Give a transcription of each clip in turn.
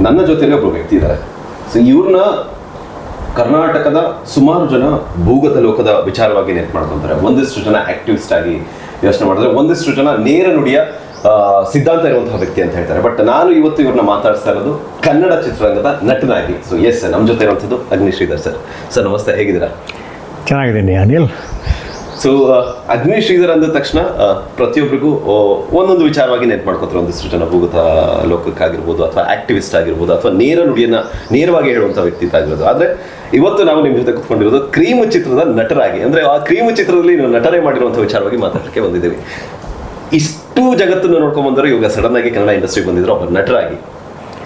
ನನ್ನ ಜೊತೆಲಿ ಒಬ್ಬರು ವ್ಯಕ್ತಿ ಇದ್ದಾರೆ. ಸೊ ಇವ್ರನ್ನ ಕರ್ನಾಟಕದ ಸುಮಾರು ಜನ ಭೂಗತ ಲೋಕದ ವಿಚಾರವಾಗಿ ನೆನಪು ಮಾಡ್ಕೊತಾರೆ. ಒಂದಿಷ್ಟು ಜನ ಆಕ್ಟಿವಿಸ್ಟ್ ಆಗಿ ಯೋಚನೆ ಮಾಡಿದ್ರೆ, ಒಂದಿಷ್ಟು ಜನ ನೇರ ನುಡಿಯ ಸಿದ್ಧಾಂತ ಇರುವಂತಹ ವ್ಯಕ್ತಿ ಅಂತ ಹೇಳ್ತಾರೆ. ಬಟ್ ನಾನು ಇವತ್ತು ಇವ್ರನ್ನ ಮಾತಾಡ್ತಾ ಇರೋದು ಕನ್ನಡ ಚಿತ್ರರಂಗದ ನಟನಾಗಿ. ಸೊ ಎಸ್, ನಮ್ಮ ಜೊತೆ ಇರುವಂಥದ್ದು ಅಗ್ನಿ ಶ್ರೀಧರ್ ಸರ್. ಸರ್ ನಮಸ್ತೆ, ಹೇಗಿದ್ದೀರಾ? ಚೆನ್ನಾಗಿದ್ದೀನಿ ಅನಿಲ್. ಸೊ ಅಗ್ನಿ ಶ್ರೀಧರ್ ಅಂದ ತಕ್ಷಣ ಪ್ರತಿಯೊಬ್ಬರಿಗೂ ಒಂದೊಂದು ವಿಚಾರವಾಗಿ ನೆನಪು ಮಾಡ್ಕೊತಾರೆ. ಒಂದಿಷ್ಟು ಜನ ಭೂಗತ ಲೋಕಕ್ಕಾಗಿರ್ಬೋದು, ಅಥವಾ ಆಕ್ಟಿವಿಸ್ಟ್ ಆಗಿರ್ಬೋದು, ಅಥವಾ ನೇರ ನುಡಿಯನ್ನ ನೇರವಾಗಿ ಹೇಳುವಂಥ ವ್ಯಕ್ತಿತ್ವ ಆಗಿರೋದು. ಆದರೆ ಇವತ್ತು ನಾವು ನಿಮ್ಮ ಜೊತೆ ಕುತ್ಕೊಂಡಿರೋದು ಕ್ರೀಮ್ ಚಿತ್ರದ ನಟರಾಗಿ, ಅಂದರೆ ಆ ಕ್ರೀಮ್ ಚಿತ್ರದಲ್ಲಿ ನೀವು ನಟನೆ ಮಾಡಿರುವಂಥ ವಿಚಾರವಾಗಿ ಮಾತಾಡಲಿಕ್ಕೆ ಬಂದಿದ್ದೀವಿ. ಇಷ್ಟು ಜಗತ್ತನ್ನು ನೋಡ್ಕೊಂಡ್ ಬಂದರೆ ಇವಾಗ ಸಡನ್ ಆಗಿ ಕನ್ನಡ ಇಂಡಸ್ಟ್ರಿಗೆ ಬಂದಿದ್ರು ಒಬ್ಬ ನಟರಾಗಿ.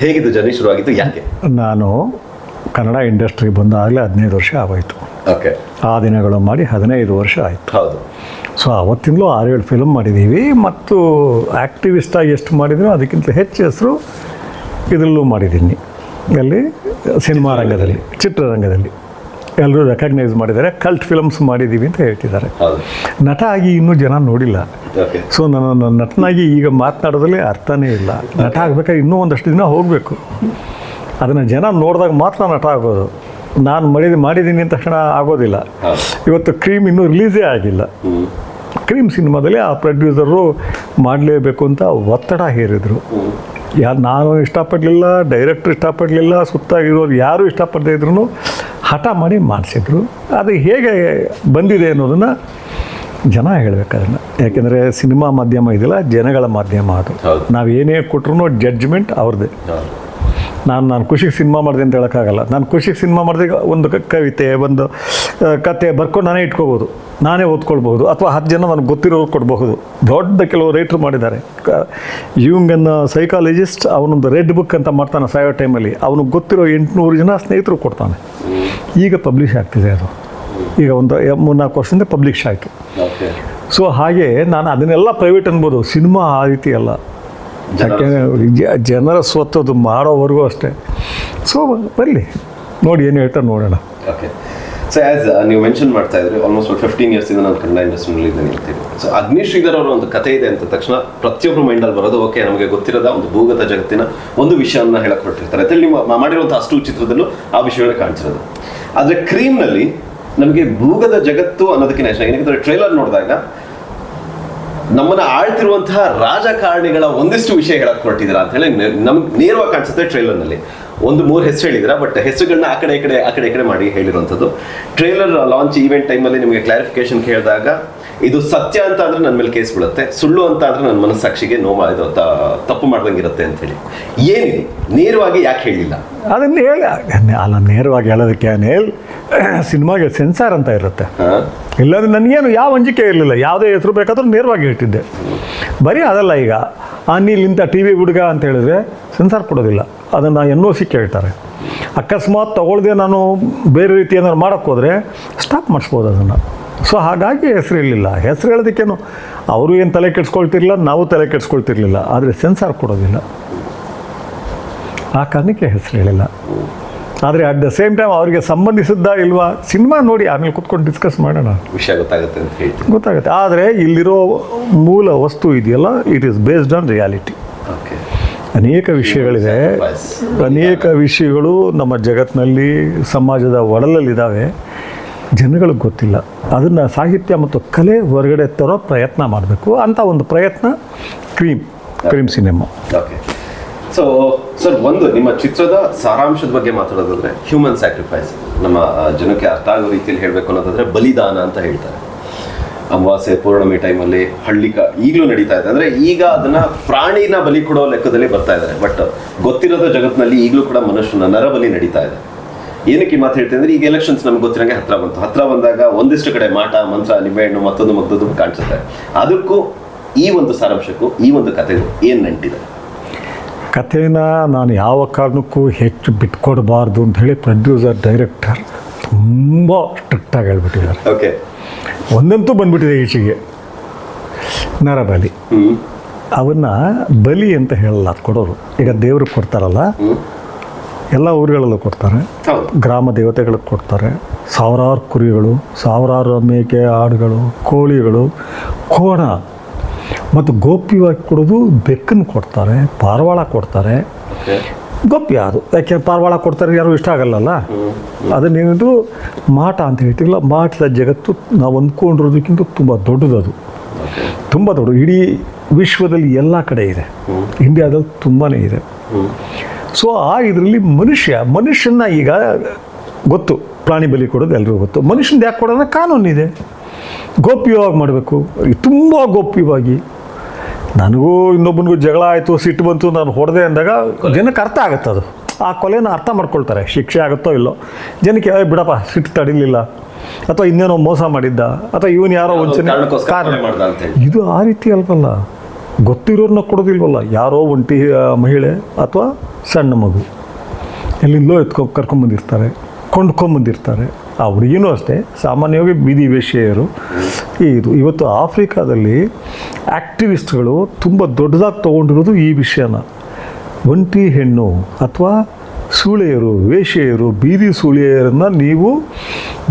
ಹೇಗಿದ್ದು ಜರ್ನಿ ಶುರುವಾಗಿತ್ತು, ಯಾಕೆ? ನಾನು ಕನ್ನಡ ಇಂಡಸ್ಟ್ರಿಗೆ ಬಂದಾಗಲೇ 15 ವರ್ಷ ಆಗೋಯ್ತು. ಓಕೆ. ಆ ದಿನಗಳು ಮಾಡಿ 15 ವರ್ಷ ಆಯಿತು. ಹೌದು. ಸೊ ಆವತ್ತಿಂದಲೂ 6-7 ಫಿಲ್ಮ್ ಮಾಡಿದ್ದೀವಿ. ಮತ್ತು ಆ್ಯಕ್ಟಿವಿಸ್ಟಾಗಿ ಎಷ್ಟು ಮಾಡಿದ್ರು ಅದಕ್ಕಿಂತ ಹೆಚ್ಚು ಹೆಸರು ಇದರಲ್ಲೂ ಮಾಡಿದ್ದೀನಿ. ಅಲ್ಲಿ ಸಿನಿಮಾ ರಂಗದಲ್ಲಿ, ಚಿತ್ರರಂಗದಲ್ಲಿ ಎಲ್ಲರೂ ರೆಕಗ್ನೈಸ್ ಮಾಡಿದ್ದಾರೆ. ಕಲ್ಟ್ ಫಿಲಮ್ಸ್ ಮಾಡಿದ್ದೀವಿ ಅಂತ ಹೇಳ್ತಿದ್ದಾರೆ. ನಟ ಆಗಿ ಇನ್ನೂ ಜನ ನೋಡಿಲ್ಲ. ಸೊ ನಾನು ನಟನಾಗಿ ಈಗ ಮಾತನಾಡೋದ್ರಲ್ಲಿ ಅರ್ಥನೇ ಇಲ್ಲ. ನಟ ಆಗಬೇಕಾದ್ರೆ ಇನ್ನೂ ಒಂದಷ್ಟು ದಿನ ಹೋಗಬೇಕು. ಅದನ್ನು ಜನ ನೋಡಿದಾಗ ಮಾತ್ರ ನಟ ಆಗೋದು. ನಾನು ಮಾಡಿದ್ದೀನಿ ಅಂತ ತಕ್ಷಣ ಆಗೋದಿಲ್ಲ. ಇವತ್ತು ಕ್ರೀಮ್ ಇನ್ನೂ ರಿಲೀಸೇ ಆಗಿಲ್ಲ. ಕ್ರೀಮ್ ಸಿನಿಮಾದಲ್ಲಿ ಆ ಪ್ರೊಡ್ಯೂಸರು ಮಾಡಲೇಬೇಕು ಅಂತ ಒತ್ತಡ ಹೇರಿದರು. ನಾನು ಇಷ್ಟಪಡಲಿಲ್ಲ, ಡೈರೆಕ್ಟ್ರ್ ಇಷ್ಟಪಡಲಿಲ್ಲ, ಸುತ್ತಾಗಿರೋರು ಯಾರೂ ಇಷ್ಟಪಡದೇ ಇದ್ರೂ ಹಠ ಮಾಡಿ ಮಾಡಿಸಿದ್ರು. ಅದು ಹೇಗೆ ಬಂದಿದೆ ಅನ್ನೋದನ್ನು ಜನ ಹೇಳಬೇಕು ಅದನ್ನು. ಯಾಕೆಂದರೆ ಸಿನಿಮಾ ಮಾಧ್ಯಮ ಇದೆಯಲ್ಲ, ಜನಗಳ ಮಾಧ್ಯಮ ಅದು. ನಾವು ಏನೇ ಕೊಟ್ಟರು ಜಡ್ಜ್ಮೆಂಟ್ ಅವ್ರದ್ದೇ. ನಾನು ಖುಷಿಗೆ ಸಿನಿಮಾ ಮಾಡಿದೆ ಅಂತ ಹೇಳೋಕ್ಕಾಗಲ್ಲ. ನಾನು ಖುಷಿಗೆ ಸಿನಿಮಾ ಮಾಡಿದೆ ಒಂದು ಕವಿತೆ, ಒಂದು ಕತೆ ಬರ್ಕೊಂಡು ನಾನೇ ಇಟ್ಕೋಬೋದು, ನಾನೇ ಓದ್ಕೊಳ್ಬಹುದು, ಅಥವಾ 10 ಜನ ನನಗೆ ಗೊತ್ತಿರೋರು ಕೊಡಬಹುದು. ದೊಡ್ಡ ಕೆಲವು ರೈಟ್ರು ಮಾಡಿದ್ದಾರೆ. ಯುಂಗ್ ಅನ್ನೋ ಸೈಕಾಲಜಿಸ್ಟ್ ಅವನೊಂದು ರೆಡ್ ಬುಕ್ ಅಂತ ಮಾಡ್ತಾನೆ ಸಾಯೋ ಟೈಮಲ್ಲಿ. ಅವನಿಗೆ ಗೊತ್ತಿರೋ 800 ಜನ ಸ್ನೇಹಿತರು ಕೊಡ್ತಾನೆ. ಈಗ ಪಬ್ಲಿಷ್ ಆಗ್ತಿದೆ ಅದು. ಈಗ ಒಂದು 3-4 ವರ್ಷದಿಂದ ಪಬ್ಲಿಷ್ ಆಯಿತು. ಸೊ ಹಾಗೆ ನಾನು ಅದನ್ನೆಲ್ಲ ಪ್ರೈವೇಟ್ ಅನ್ಬೋದು. ಸಿನಿಮಾ ಆ ರೀತಿ ಅಲ್ಲ. ಜನರ ಸ್ವತ್ತದು ಮಾಡೋವರೆಗೂ ಅಷ್ಟೇ. ಸೊ ಬರಲಿ, ನೋಡಿ ಏನು ಹೇಳ್ತಾರೆ ನೋಡೋಣ. ಓಕೆ. ಸೊ ಆ್ಯಸ್ ನೀವು ಮೆನ್ಷನ್ ಮಾಡ್ತಾ ಇದ್ರಿ, ಆಲ್ಮೋಸ್ಟ್ 15 ಇಯರ್ಸಿಂದ ನಾನು ಕನ್ನಡ ಇಂಡಸ್ಟ್ರಿನಲ್ಲಿ ಇದ್ದೇನೆ ಅಂತೀವಿ. ಸೊ ಅಗ್ನಿ ಶ್ರೀಧರ್ ಅವರ ಒಂದು ಕಥೆ ಇದೆ ಅಂತ ತಕ್ಷಣ ಪ್ರತಿಯೊಬ್ಬರು ಮೈಂಡಲ್ಲಿ ಬರೋದು, ಓಕೆ, ನಮಗೆ ಗೊತ್ತಿರೋದ ಒಂದು ಭೂಗತ ಜಗತ್ತಿನ ಒಂದು ವಿಷಯವನ್ನು ಹೇಳಕ್ಕೆ ಹೊರಟಿರ್ತಾರೆ. ಅಂತೇಳಿ ನೀವು ಮಾಡಿರುವಂಥ ಅಷ್ಟು ಚಿತ್ರದಲ್ಲೂ ಆ ವಿಷಯಗಳೇ ಕಾಣಿಸಿರೋದು. ಆದರೆ ಕ್ರೀಮ್ನಲ್ಲಿ ನಮಗೆ ಭೂಗತ ಜಗತ್ತು ಅನ್ನೋದಕ್ಕಿಂತ ಇಷ್ಟ. ಏನಂದರೆ ಟ್ರೈಲರ್ ನೋಡಿದಾಗ ನಮ್ಮನ್ನು ಆಳ್ತಿರುವಂತಹ ರಾಜಕಾರಣಿಗಳ ಒಂದಿಷ್ಟು ವಿಷಯ ಹೇಳಕ್ಕೆ ಹೊರಟಿದ್ದೀರಾ ಅಂತ ಹೇಳಿ ನಮ್ಗೆ ನೇರವಾಗಿ ಕಾಣಿಸುತ್ತೆ ಟ್ರೈಲರ್ನಲ್ಲಿ. 1-3 ಹೆಸರು ಹೇಳಿದ್ದೀರಾ, ಬಟ್ ಹೆಸರುಗಳನ್ನ ಆ ಕಡೆ ಈ ಕಡೆ ಮಾಡಿ ಹೇಳಿರುವಂಥದ್ದು. ಟ್ರೈಲರ್ ಲಾಂಚ್ ಈವೆಂಟ್ ಟೈಮಲ್ಲಿ ನಿಮಗೆ ಕ್ಲಾರಿಫಿಕೇಶನ್ ಕೇಳಿದಾಗ, ಇದು ಸತ್ಯ ಅಂತ ಅಂದರೆ ನನ್ನ ಮೇಲೆ ಕೇಸ್ ಬಿಡುತ್ತೆ, ಸುಳ್ಳು ಅಂತ ಅಂದರೆ ನನ್ನ ಮನಸ್ಸಾಕ್ಷಿಗೆ ಇದು ತಪ್ಪು ಮಾಡ್ದಂಗಿರುತ್ತೆ ಅಂತೇಳಿ. ಏನಿದು ನೇರವಾಗಿ ಯಾಕೆ ಹೇಳಿಲ್ಲ? ಅದನ್ನು ಅಲ್ಲ, ನೇರವಾಗಿ ಹೇಳೋದಕ್ಕೆ ಸಿನಿಮಾಗೆ ಸೆನ್ಸಾರ್ ಅಂತ ಇರುತ್ತೆ. ಇಲ್ಲಾಂದ್ರೆ ನನಗೇನು ಯಾವ ಅಂಜಿಕೆ ಇರಲಿಲ್ಲ. ಯಾವುದೇ ಹೆಸರು ಬೇಕಾದ್ರೂ ನೇರವಾಗಿ ಹೇಳ್ತಿದ್ದೆ. ಬರೀ ಅದಲ್ಲ, ಈಗ ಅನಿಲ್ ಇಂಥ TV ಹುಡುಗ ಅಂತ ಹೇಳಿದ್ರೆ ಸೆನ್ಸಾರ್ ಕೊಡೋದಿಲ್ಲ. ಅದನ್ನು NOC ಕೇಳ್ತಾರೆ. ಅಕಸ್ಮಾತ್ ತಗೊಳ್ದೆ ನಾನು ಬೇರೆ ರೀತಿ ಏನಾದ್ರು ಮಾಡೋಕ್ಕೆ ಹೋದರೆ ಸ್ಟಾಪ್ ಮಾಡಿಸ್ಬೋದು ಅದನ್ನು. ಸೊ ಹಾಗಾಗಿ ಹೆಸರು ಇರಲಿಲ್ಲ. ಹೆಸರು ಹೇಳೋದಕ್ಕೇನು ಅವರು ಏನು ತಲೆ ಕೆಡ್ಸ್ಕೊಳ್ತಿರ್ಲಿಲ್ಲ, ನಾವು ತಲೆ ಕೆಡ್ಸ್ಕೊಳ್ತಿರ್ಲಿಲ್ಲ. ಆದರೆ ಸೆನ್ಸಾರ್ ಕೊಡೋದಿಲ್ಲ, ಆ ಕಾರಣಕ್ಕೆ ಹೆಸರು ಹೇಳಿಲ್ಲ. ಆದರೆ ಅಟ್ ದ ಸೇಮ್ ಟೈಮ್ ಅವರಿಗೆ ಸಂಬಂಧಿಸಿದ್ದ ಇಲ್ವಾ ಸಿನಿಮಾ ನೋಡಿ ಆಮೇಲೆ ಕೂತ್ಕೊಂಡು ಡಿಸ್ಕಸ್ ಮಾಡೋಣ, ವಿಷಯ ಗೊತ್ತಾಗುತ್ತೆ ಅಂತ ಹೇಳ್ತೀನಿ. ಗೊತ್ತಾಗುತ್ತೆ. ಆದರೆ ಇಲ್ಲಿರೋ ಮೂಲ ವಸ್ತು ಇದೆಯಲ್ಲ, it is based on reality. ಅನೇಕ ವಿಷಯಗಳಿದೆ, ಅನೇಕ ವಿಷಯಗಳು ನಮ್ಮ ಜಗತ್ತಿನಲ್ಲಿ, ಸಮಾಜದ ಒಡಲಲ್ಲಿದ್ದಾವೆ, ಜನಗಳಿಗೆ ಗೊತ್ತಿಲ್ಲ. ಅದನ್ನು ಸಾಹಿತ್ಯ ಮತ್ತು ಕಲೆ ಹೊರಗಡೆ ತರೋ ಪ್ರಯತ್ನ ಮಾಡಬೇಕು ಅಂತ ಒಂದು ಪ್ರಯತ್ನ cream cinema. Okay. So sir, ಒಂದು ನಿಮ್ಮ ಚಿತ್ರದ ಸಾರಾಂಶದ ಬಗ್ಗೆ ಮಾತಾಡೋದಾದ್ರೆ ಹ್ಯೂಮನ್ ಸ್ಯಾಕ್ರಿಫೈಸ್, ನಮ್ಮ ಜನಕ್ಕೆ ಅರ್ಥ ಆಗೋ ರೀತಿಯಲ್ಲಿ ಹೇಳಬೇಕು ಅನ್ನೋದಾದ್ರೆ ಬಲಿದಾನ ಅಂತ ಹೇಳ್ತಾರೆ. ಅಮಾವಾಸ್ಯೆ ಪೌರ್ಣಮಿ ಟೈಮಲ್ಲಿ ಈಗಲೂ ನಡೀತಾ ಇದೆ. ಅಂದರೆ ಈಗ ಅದನ್ನು ಪ್ರಾಣಿನ ಬಲಿ ಕೊಡೋ ಲೆಕ್ಕದಲ್ಲಿ ಬರ್ತಾ ಇದ್ದಾರೆ. ಬಟ್ ಗೊತ್ತಿರೋದ ಜಗತ್ತಿನಲ್ಲಿ ಈಗಲೂ ಕೂಡ ಮನುಷ್ಯನ ನರಬಲಿ ನಡೀತಾ ಇದೆ. ಏನಕ್ಕೆ ಈ ಮಾತು ಹೇಳ್ತೀನಿ ಅಂದರೆ, ಈಗ ಎಲೆಕ್ಷನ್ಸ್ ನಮ್ಗೆ ಗೊತ್ತಿರೋಂಗೆ ಹತ್ರ ಬಂದಾಗ ಒಂದಿಷ್ಟು ಕಡೆ ಮಾಟ ಮಂತ್ರ ನಿಂಬೆಹಣ್ಣು ಮತ್ತೊಂದು ಮಗ್ದದ್ದು ಕಾಣಿಸುತ್ತೆ. ಅದಕ್ಕೂ ಈ ಒಂದು ಸಾರಾಂಶಕ್ಕೂ ಈ ಒಂದು ಕಥೆಗೂ ಏನು ನಂಟಿದೆ? ಕಥೆನ ನಾನು ಯಾವ ಕಾರಣಕ್ಕೂ ಹೆಚ್ಚು ಬಿಟ್ಕೊಡ್ಬಾರ್ದು ಅಂತ ಹೇಳಿ ಪ್ರೊಡ್ಯೂಸರ್ ಡೈರೆಕ್ಟರ್ ತುಂಬ ಸ್ಟ್ರಿಕ್ಟಾಗಿ ಹೇಳ್ಬಿಟ್ಟಿದ್ದಾರೆ. ಓಕೆ. ಒಂದಂತೂ ಬಂದ್ಬಿಟ್ಟಿದೆ ಈಚೆಗೆ, ನರಬಲಿ. ಅವನ್ನ ಬಲಿ ಅಂತ ಹೇಳಲ್ಲ, ಅದು ಕೊಡೋರು. ಈಗ ದೇವ್ರಿಗೆ ಕೊಡ್ತಾರಲ್ಲ, ಎಲ್ಲ ಊರುಗಳಲ್ಲೂ ಕೊಡ್ತಾರೆ, ಗ್ರಾಮ ದೇವತೆಗಳಿಗೆ ಕೊಡ್ತಾರೆ. ಸಾವಿರಾರು ಕುರಿಗಳು, ಸಾವಿರಾರು ಮೇಕೆ, ಆಡುಗಳು, ಕೋಳಿಗಳು, ಕೋಣ ಮತ್ತು ಗೋಪ್ಯವಾಗಿ ಕೊಡೋದು ಬೆಕ್ಕನ್ನು ಕೊಡ್ತಾರೆ, ಪಾರಿವಾಳ ಕೊಡ್ತಾರೆ. ಗೊಪ್ಪಿ ಅದು, ಯಾಕೆ ಪಾರಿವಾಳ ಕೊಡ್ತಾರೆ ಯಾರು ಇಷ್ಟ ಆಗಲ್ಲಲ್ಲ. ಅದನ್ನೇನಿದ್ರು ಮಾಟ ಅಂತ ಹೇಳ್ತೀವಲ್ಲ, ಮಾಟದ ಜಗತ್ತು ನಾವು ಅಂದ್ಕೊಂಡಿರೋದಕ್ಕಿಂತ ತುಂಬ ದೊಡ್ಡದದು, ತುಂಬ ದೊಡ್ಡ. ಇಡೀ ವಿಶ್ವದಲ್ಲಿ ಎಲ್ಲ ಕಡೆ ಇದೆ, ಇಂಡಿಯಾದಲ್ಲಿ ತುಂಬಾ ಇದೆ. ಸೊ ಆ ಇದರಲ್ಲಿ ಮನುಷ್ಯನ ಈಗ ಗೊತ್ತು, ಪ್ರಾಣಿ ಬಲಿ ಕೊಡೋದು ಎಲ್ರಿಗೂ ಗೊತ್ತು. ಮನುಷ್ಯನ ಯಾಕೆ ಕೊಡೋಣ, ಕಾನೂನಿದೆ. ಗೋಪ್ಯವಾಗಿ ಮಾಡಬೇಕು, ತುಂಬ ಗೋಪ್ಯವಾಗಿ. ನನಗೂ ಇನ್ನೊಬ್ಬನಿಗೂ ಜಗಳ ಆಯಿತು, ಸಿಟ್ಟು ಬಂತು, ನಾನು ಹೊಡೆದೆ ಅಂದಾಗ ಜನಕ್ಕೆ ಅರ್ಥ ಆಗುತ್ತೆ. ಅದು ಆ ಕೊಲೆನ ಅರ್ಥ ಮಾಡ್ಕೊಳ್ತಾರೆ, ಶಿಕ್ಷೆ ಆಗುತ್ತೋ ಇಲ್ಲೋ. ಜನಕ್ಕೆ ಬಿಡಪ್ಪ ಸಿಟ್ಟು ತಡಿಲಿಲ್ಲ, ಅಥವಾ ಇನ್ನೇನೋ ಮೋಸ ಮಾಡಿದ್ದ, ಅಥವಾ ಇವನು ಯಾರೋ ವಂಚನೆ ಕಾರಣ. ಇದು ಆ ರೀತಿ ಅಲ್ವಲ್ಲ, ಗೊತ್ತಿರೋರನ್ನ ಕೊಡೋದಿಲ್ವಲ್ಲ. ಯಾರೋ ಒಂಟಿ ಮಹಿಳೆ ಅಥವಾ ಸಣ್ಣ ಮಗು ಎಲ್ಲಿಂದಲೋ ಕರ್ಕೊಂಬಂದಿರ್ತಾರೆ, ಕೊಂಡ್ಕೊಂಬಂದಿರ್ತಾರೆ. ಆ ಹುಡುಗಿನೂ ಅಷ್ಟೇ, ಸಾಮಾನ್ಯವಾಗಿ ಬೀದಿ ವೇಶ್ಯೆಯರು. ಇವತ್ತು ಆಫ್ರಿಕಾದಲ್ಲಿ ಆ್ಯಕ್ಟಿವಿಸ್ಟ್ಗಳು ತುಂಬ ದೊಡ್ಡದಾಗಿ ತೊಗೊಂಡಿರೋದು ಈ ವಿಷಯನ. ಒಂಟಿ ಹೆಣ್ಣು ಅಥವಾ ಸೂಳೆಯರು, ವೇಶ್ಯೆಯರು, ಬೀದಿ ಸೂಳೆಯರನ್ನು ನೀವು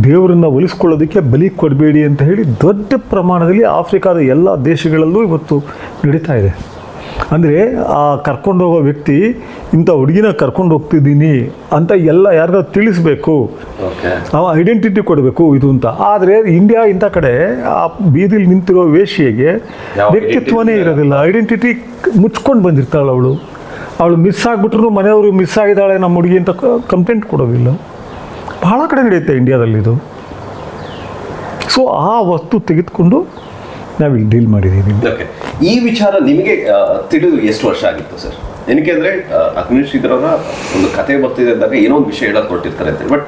ದೇವರನ್ನು ಒಲಿಸ್ಕೊಳ್ಳೋದಕ್ಕೆ ಬಲಿ ಕೊಡಬೇಡಿ ಅಂತ ಹೇಳಿ ದೊಡ್ಡ ಪ್ರಮಾಣದಲ್ಲಿ ಆಫ್ರಿಕಾದ ಎಲ್ಲ ದೇಶಗಳಲ್ಲೂ ಇವತ್ತು ನಡೀತಾ ಇದೆ. ಅಂದರೆ ಆ ಕರ್ಕೊಂಡೋಗೋ ವ್ಯಕ್ತಿ ಇಂಥ ಹುಡುಗಿನ ಕರ್ಕೊಂಡು ಹೋಗ್ತಿದ್ದೀನಿ ಅಂತ ಎಲ್ಲ ಯಾರಿಗಾದ್ರು ತಿಳಿಸ್ಬೇಕು, ಅವ ಐಡೆಂಟಿಟಿ ಕೊಡಬೇಕು ಇದು ಅಂತ. ಆದರೆ ಇಂಡಿಯಾ ಇಂಥ ಕಡೆ ಆ ಬೀದಿಲಿ ನಿಂತಿರೋ ವೇಶ್ಯೆಗೆ ವ್ಯಕ್ತಿತ್ವನೇ ಇರೋದಿಲ್ಲ, ಐಡೆಂಟಿಟಿ ಮುಚ್ಕೊಂಡು ಬಂದಿರ್ತಾಳೆ ಅವಳು ಮಿಸ್ ಆಗಿಬಿಟ್ರು ಮನೆಯವರು ಮಿಸ್ ಆಗಿದ್ದಾಳೆ ನಮ್ಮ ಹುಡುಗಿ ಅಂತ ಕಂಪ್ಲೇಂಟ್ ಕೊಡೋದಿಲ್ಲ. ಬಹಳ ಕಡೆ ನಡೆಯುತ್ತೆ ಇಂಡಿಯಾದಲ್ಲಿ ಇದು. ಸೊ ಆ ವಸ್ತು ತೆಗೆದುಕೊಂಡು ನಾವಿಲ್ಲಿ ಡೀಲ್ ಮಾಡಿದ್ದೀವಿ. ಈ ವಿಚಾರ ನಿಮಗೆ ತಿಳಿದು ಎಷ್ಟು ವರ್ಷ ಆಗಿತ್ತು ಸರ್? ಏನಕ್ಕೆ ಅಂದರೆ ಅಗ್ನಿಶ್ ಶ್ರೀಧರವರ ಒಂದು ಕತೆ ಬರ್ತಿದೆ ಅಂದಾಗ ಏನೋ ಒಂದು ವಿಷಯ ಹೇಳಕ್ಕೆ ಕೊಟ್ಟಿರ್ತಾರೆ ಅಂತ. ಬಟ್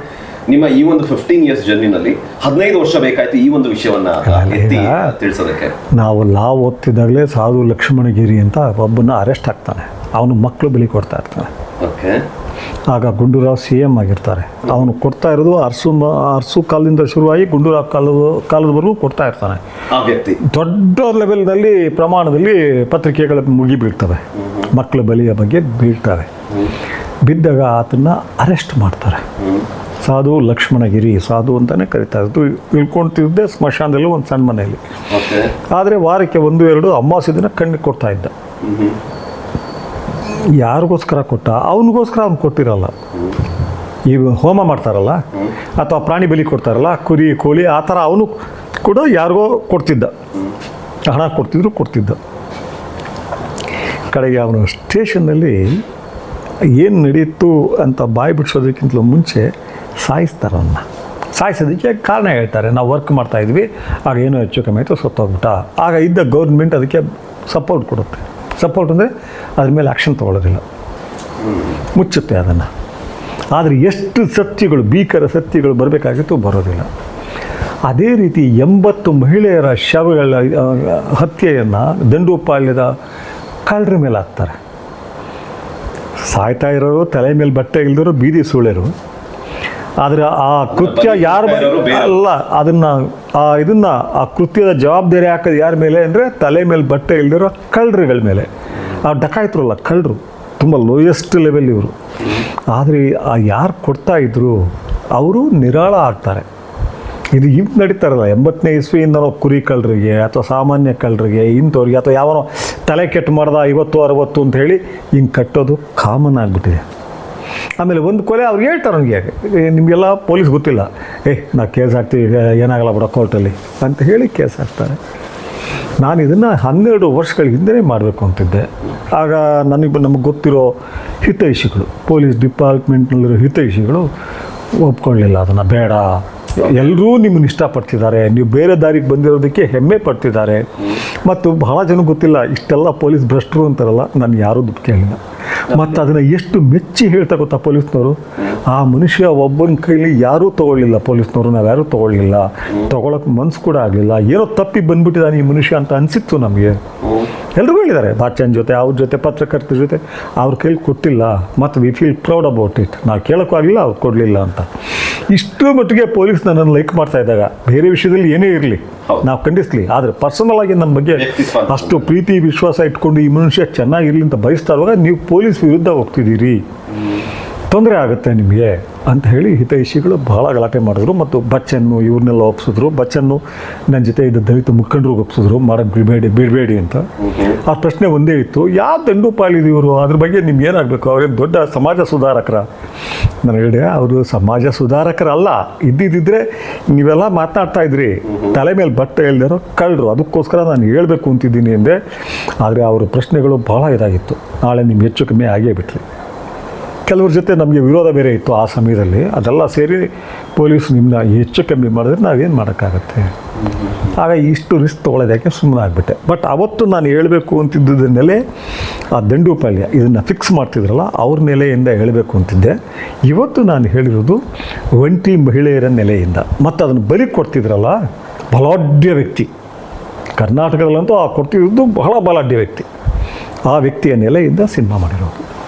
ನಿಮ್ಮ ಈ ಒಂದು 15 years ಜರ್ನಿನಲ್ಲಿ 15 ವರ್ಷ ಬೇಕಾಯ್ತು ಈ ಒಂದು ವಿಷಯವನ್ನು ಎತ್ತಿ ತಿಳಿಸೋದಕ್ಕೆ. ನಾವು ಲಾ ಓದ್ತಿದ್ದಾಗಲೇ ಸಾಧು ಲಕ್ಷ್ಮಣಗಿರಿ ಅಂತ ಒಬ್ಬನ ಅರೆಸ್ಟ್ ಆಗ್ತಾನೆ, ಅವನು ಮಕ್ಕಳು ಬಲಿ ಕೊಡ್ತಾ ಇರ್ತಾನೆ. ಓಕೆ. ಆಗ ಗುಂಡೂರಾವ್ CM ಆಗಿರ್ತಾರೆ. ಅವನು ಕೊಡ್ತಾ ಇರೋದು ಅರಸು ಕಾಲದಿಂದ ಶುರುವಾಗಿ ಗುಂಡೂರಾವ್ ಕಾಲದವರೆಗೂ ಕೊಡ್ತಾ ಇರ್ತಾನೆ. ಆ ವ್ಯಕ್ತಿ ದೊಡ್ಡ ಲೆವೆಲ್ನಲ್ಲಿ ಪ್ರಮಾಣದಲ್ಲಿ ಪತ್ರಿಕೆಗಳ ಮುಗಿಬೀಳ್ತವೆ, ಮಕ್ಕಳ ಬಲಿಯ ಬಗ್ಗೆ ಬೀಳ್ತವೆ. ಬಿದ್ದಾಗ ಆತನ್ನು ಅರೆಸ್ಟ್ ಮಾಡ್ತಾರೆ. ಸಾಧು ಲಕ್ಷ್ಮಣಗಿರಿ, ಸಾಧು ಅಂತಲೇ ಕರಿತಾ ಇದ್ದು, ಇಳ್ಕೊಳ್ತಿದ್ದೆ ಸ್ಮಶಾನದಲ್ಲಿ ಒಂದು ಸಣ್ಣ ಮನೆಯಲ್ಲಿ. ಆದರೆ ವಾರಕ್ಕೆ 1-2 ಅಮಾವಾಸ್ಯೆ ದಿನ ಕಣ್ಣಿಗೆ ಕೊಡ್ತಾ ಇದ್ದ. ಯಾರಿಗೋಸ್ಕರ ಕೊಟ್ಟ? ಅವನಿಗೋಸ್ಕರ ಅವ್ನು ಕೊಟ್ಟಿರಲ್ಲ. ಈ ಹೋಮ ಮಾಡ್ತಾರಲ್ಲ ಅಥವಾ ಪ್ರಾಣಿ ಬಲಿ ಕೊಡ್ತಾರಲ್ಲ, ಕುರಿ ಕೋಳಿ, ಆ ಥರ ಅವನು ಕೂಡ ಯಾರಿಗೋ ಕೊಡ್ತಿದ್ದ, ಹಣ ಕೊಡ್ತಿದ್ದ. ಕಡೆಗೆ ಅವನು ಸ್ಟೇಷನ್ನಲ್ಲಿ ಏನು ನಡೀತು ಅಂತ ಬಾಯಿ ಬಿಡಿಸೋದಕ್ಕಿಂತಲೂ ಮುಂಚೆ ಸಾಯಿಸ್ತಾರೆ ಅವನ್ನ. ಸಾಯಿಸೋದಕ್ಕೆ ಕಾರಣ ಹೇಳ್ತಾರೆ, ನಾವು ವರ್ಕ್ ಮಾಡ್ತಾಯಿದ್ವಿ, ಆಗ ಏನೋ ಹೆಚ್ಚು ಕಮ್ಮಿ ಆಯಿತು, ಸತ್ತೋಗ್ಬಿಟ್ಟ. ಆಗ ಇದ್ದ ಗೌರ್ಮೆಂಟ್ ಅದಕ್ಕೆ ಸಪೋರ್ಟ್ ಕೊಡುತ್ತೆ. ಸಪೋರ್ಟ್ ಅಂದರೆ ಅದ್ರ ಮೇಲೆ ಆ್ಯಕ್ಷನ್ ತೊಗೊಳ್ಳೋದಿಲ್ಲ, ಮುಚ್ಚುತ್ತೆ ಅದನ್ನು. ಆದರೆ ಎಷ್ಟು ಸತ್ಯಗಳು, ಭೀಕರ ಸತ್ಯಗಳು ಬರಬೇಕಾಗಿತ್ತು, ಬರೋದಿಲ್ಲ. ಅದೇ ರೀತಿ 80 ಮಹಿಳೆಯರ ಶವಗಳ ಹತ್ಯೆಯನ್ನು ದಂಡೋಪಾಳ್ಯದ ಕಳ್ಳರ ಮೇಲೆ ಹಾಕ್ತಾರೆ. ಸಾಯ್ತಾ ಇರೋರು, ತಲೆ ಮೇಲೆ ಬಟ್ಟೆ ಇಲ್ದಿರೋ ಬೀದಿ ಸೂಳೆರು. ಆದರೆ ಆ ಕೃತ್ಯ ಯಾರ ಅಲ್ಲ, ಆ ಕೃತ್ಯದ ಜವಾಬ್ದಾರಿ ಹಾಕೋದು ಯಾರ ಮೇಲೆ ಅಂದರೆ ತಲೆ ಮೇಲೆ ಬಟ್ಟೆ ಇಲ್ದಿರೋ ಕಳ್ಳರುಗಳ ಮೇಲೆ. ಆ ಡಕಾಯ್ತರಲ್ಲ ಕಳ್ಳರು, ತುಂಬ ಲೋಯೆಸ್ಟ್ ಲೆವೆಲ್ ಇವರು. ಆದರೆ ಆ ಯಾರು ಕೊಡ್ತಾಯಿದ್ರು ಅವರು ನಿರಾಳ ಆಗ್ತಾರೆ. ಇದು ನಡೀತಾರಲ್ಲ 80ನೇ ಇಸ್ವಿಯಿಂದ ನಾವು ಕುರಿ ಕಳ್ಳರಿಗೆ ಅಥವಾ ಸಾಮಾನ್ಯ ಕಳ್ಳರಿಗೆ ಇಂಥವ್ರಿಗೆ ಅಥವಾ ಯಾವನೋ ತಲೆ ಕೆಟ್ಟು ಮಾಡ್ದ 50-60 ಅಂತ ಹೇಳಿ ಹಿಂಗೆ ಕಟ್ಟೋದು ಕಾಮನ್ ಆಗಿಬಿಟ್ಟಿದೆ. ಆಮೇಲೆ ಒಂದು ಕೊಲೆ ಅವ್ರಿಗೆ ಹೇಳ್ತಾರೆ, ನನಗೆ ನಿಮಗೆಲ್ಲ ಪೊಲೀಸ್ ಗೊತ್ತಿಲ್ಲ, ನಾವು ಕೇಸ್ ಹಾಕ್ತೀವಿ, ಏನಾಗಲ್ಲ ಬಿಡೋ ಕೋರ್ಟಲ್ಲಿ ಅಂತ ಹೇಳಿ ಕೇಸ್ ಹಾಕ್ತಾರೆ. ನಾನು ಇದನ್ನು 12 ವರ್ಷಗಳ ಹಿಂದೆ ಮಾಡಬೇಕು ಅಂತಿದ್ದೆ. ಆಗ ನಮಗೆ ಗೊತ್ತಿರೋ ಹಿತೈಷಿಗಳು, ಪೊಲೀಸ್ ಡಿಪಾರ್ಟ್ಮೆಂಟ್ನಲ್ಲಿರೋ ಹಿತೈಷಿಗಳು ಒಪ್ಕೊಳ್ಳಿಲ್ಲ ಅದನ್ನು. ಬೇಡ, ಎಲ್ಲರೂ ನಿಮ್ಮನ್ನು ಇಷ್ಟಪಡ್ತಿದ್ದಾರೆ, ನೀವು ಬೇರೆ ದಾರಿಗೆ ಬಂದಿರೋದಕ್ಕೆ ಹೆಮ್ಮೆ ಪಡ್ತಿದ್ದಾರೆ. ಮತ್ತು ಬಹಳ ಜನ ಗೊತ್ತಿಲ್ಲ, ಇಷ್ಟೆಲ್ಲ ಪೊಲೀಸ್ ಭ್ರಷ್ಟರು ಅಂತಾರಲ್ಲ, ನಾನು ಯಾರೂ ದುಡ್ಡು ಕೇಳಿಲ್ಲ. ಮತ್ತು ಅದನ್ನು ಎಷ್ಟು ಮೆಚ್ಚಿ ಹೇಳ್ತಾ ಗೊತ್ತಾ ಪೊಲೀಸ್ನವರು, ಆ ಮನುಷ್ಯ ಒಬ್ಬನ ಕೈಲಿ ಯಾರೂ ತೊಗೊಳ್ಳಿಲ್ಲ, ಪೊಲೀಸ್ನವರು ನಾವ್ಯಾರೂ ತೊಗೊಳ್ಳಿಲ್ಲ, ತೊಗೊಳಕ್ಕೆ ಮನಸ್ಸು ಕೂಡ ಆಗಲಿಲ್ಲ, ಏನೋ ತಪ್ಪಿ ಬಂದ್ಬಿಟ್ಟಿದ್ದಾನೆ ಈ ಮನುಷ್ಯ ಅಂತ ಅನಿಸಿತ್ತು ನಮಗೆ. ಎಲ್ರಿಗೂ ಹೇಳಿದ್ದಾರೆ, ಬಾಚನ್ ಜೊತೆ, ಅವ್ರ ಜೊತೆ, ಪತ್ರಕರ್ತರ ಜೊತೆ, ಅವ್ರ ಕೈಲಿ ಕೊಟ್ಟಿಲ್ಲ. ಮತ್ತು we feel proud about it, ನಾವು ಕೇಳೋಕ್ಕೂ ಆಗಲಿಲ್ಲ, ಅವ್ರು ಕೊಡಲಿಲ್ಲ ಅಂತ. ಇಷ್ಟರ ಮಟ್ಟಿಗೆ ಪೊಲೀಸ್ ನನ್ನನ್ನು ಲೈಕ್ ಮಾಡ್ತಾ ಇದ್ದಾಗ, ಬೇರೆ ವಿಷಯದಲ್ಲಿ ಏನೇ ಇರಲಿ ನಾವು ಖಂಡಿಸ್ಲಿ, ಆದರೆ ಪರ್ಸನಲ್ ಆಗಿ ನನ್ನ ಬಗ್ಗೆ ಅಷ್ಟು ಪ್ರೀತಿ ವಿಶ್ವಾಸ ಇಟ್ಕೊಂಡು ಈ ಮನುಷ್ಯ ಚೆನ್ನಾಗಿರಲಿ ಅಂತ ಬಯಸ್ತಾ ಇರುವಾಗ ನೀವು ಪೊಲೀಸ್ ವಿರುದ್ಧ ಹೋಗ್ತಿದ್ದೀರಿ, ತೊಂದರೆ ಆಗುತ್ತೆ ನಿಮಗೆ ಅಂತ ಹೇಳಿ ಹಿತೈಷಿಗಳು ಬಹಳ ಗಲಾಟೆ ಮಾಡಿದ್ರು. ಮತ್ತು ಬಚ್ಚನ್ನು ಇವ್ರನ್ನೆಲ್ಲ ಒಪ್ಸಿದ್ರು. ಬಚ್ಚನ್ನು ನನ್ನ ಜೊತೆ ಇದ್ದ ದಲಿತ ಮುಖಂಡರು ಒಪ್ಸಿದ್ರು, ಮಾಡೋಕ್ಕೆ ಬಿಡಬೇಡಿ ಅಂತ. ಆ ಪ್ರಶ್ನೆ ಒಂದೇ ಇತ್ತು, ಯಾವ ದಂಡುಪಾಲಿದು ಇವರು, ಅದ್ರ ಬಗ್ಗೆ ನಿಮ್ಗೆ ಏನಾಗಬೇಕು, ಅವ್ರೇನು ದೊಡ್ಡ ಸಮಾಜ ಸುಧಾರಕರ? ನಾನು ಹೇಳಿದೆ, ಅವರು ಸಮಾಜ ಸುಧಾರಕರಲ್ಲ, ಇದ್ದಿದ್ದರೆ ನೀವೆಲ್ಲ ಮಾತನಾಡ್ತಾ ಇದ್ರಿ, ತಲೆ ಮೇಲೆ ಬಟ್ಟೆ ಇಲ್ದಿರೋ ಕಳ್ಳರು, ಅದಕ್ಕೋಸ್ಕರ ನಾನು ಹೇಳಬೇಕು ಅಂತಿದ್ದೀನಿ ಎಂದೆ. ಆದರೆ ಅವರ ಪ್ರಶ್ನೆಗಳು ಭಾಳ ಇದಾಗಿತ್ತು. ನಾಳೆ ನಿಮ್ಮ ಹೆಚ್ಚು ಕಮ್ಮಿ ಆಗೇ ಬಿಟ್ರಿ. ಕೆಲವ್ರ ಜೊತೆ ನಮಗೆ ವಿರೋಧ ಬೇರೆ ಇತ್ತು ಆ ಸಮಯದಲ್ಲಿ. ಅದೆಲ್ಲ ಸೇರಿ ಪೊಲೀಸ್ ನಿಮ್ಮನ್ನ ಹೆಚ್ಚು ಕಮ್ಮಿ ಮಾಡಿದ್ರೆ ನಾವೇನು ಮಾಡೋಕ್ಕಾಗತ್ತೆ. ಆಗ ಇಷ್ಟು ರಿಸ್ಕ್ ತೊಗೊಳ್ಳೋದಕ್ಕೆ ಸುಮ್ಮನೆ ಆಗಿಬಿಟ್ಟೆ. ಬಟ್ ಅವತ್ತು ನಾನು ಹೇಳಬೇಕು ಅಂತಿದ್ದ ನೆಲೆ ಆ ದಂಡುಪಾಳ್ಯ ಇದನ್ನು ಫಿಕ್ಸ್ ಮಾಡ್ತಿದ್ರಲ್ಲ ಅವ್ರ ನೆಲೆಯಿಂದ ಹೇಳಬೇಕು ಅಂತಿದ್ದೆ. ಇವತ್ತು ನಾನು ಹೇಳಿರೋದು ಒಂಟಿ ಮಹಿಳೆಯರ ನೆಲೆಯಿಂದ. ಮತ್ತು ಅದನ್ನು ಬಲಿ ಕೊಡ್ತಿದ್ರಲ್ಲ ಬಲಾಢ್ಯ ವ್ಯಕ್ತಿ, ಕರ್ನಾಟಕದಲ್ಲಂತೂ ಆ ಕೊಡ್ತಿದ್ದು ಬಹಳ ಬಲಾಢ್ಯ ವ್ಯಕ್ತಿ, ಆ ವ್ಯಕ್ತಿಯ ನೆಲೆಯಿಂದ ಸಿನಿಮಾ ಮಾಡಿರೋದು.